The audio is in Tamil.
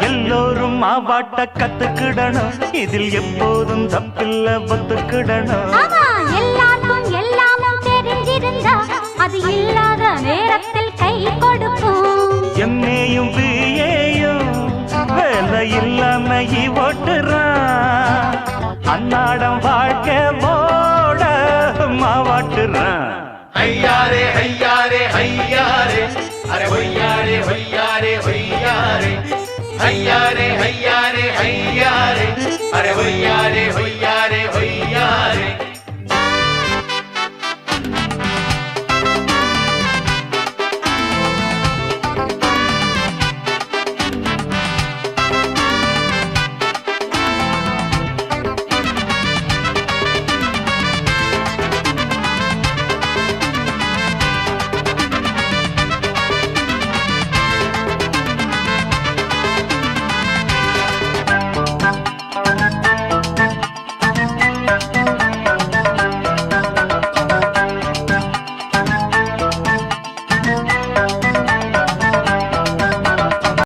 எல்லோரும் மாவாட்ட கத்துக்கிடணும், இதில் எப்போதும் தப்பில்ல ஒத்துக்கிடணும். எல்லாருக்கும் எல்லாமும் தெரிஞ்சிருந்தா அது இல்லாத நேரத்தில் கை கொடுக்கும். எம்ஏயும் பிஏயும் வேலை இல்லாம ஓட்டுறான், அன்னாடம் வாழ்க்கை போட மாவாட்டுறான். ஐயாரே ஐயாரே ஐயாரே அரே ஒய்யாரே ஒய்யாரே ஒய்யாரே ஐயாரே ஐயாரே ஐயாரே அரே ஒய்யாரே ஒய்யாரே ஒய்யாரே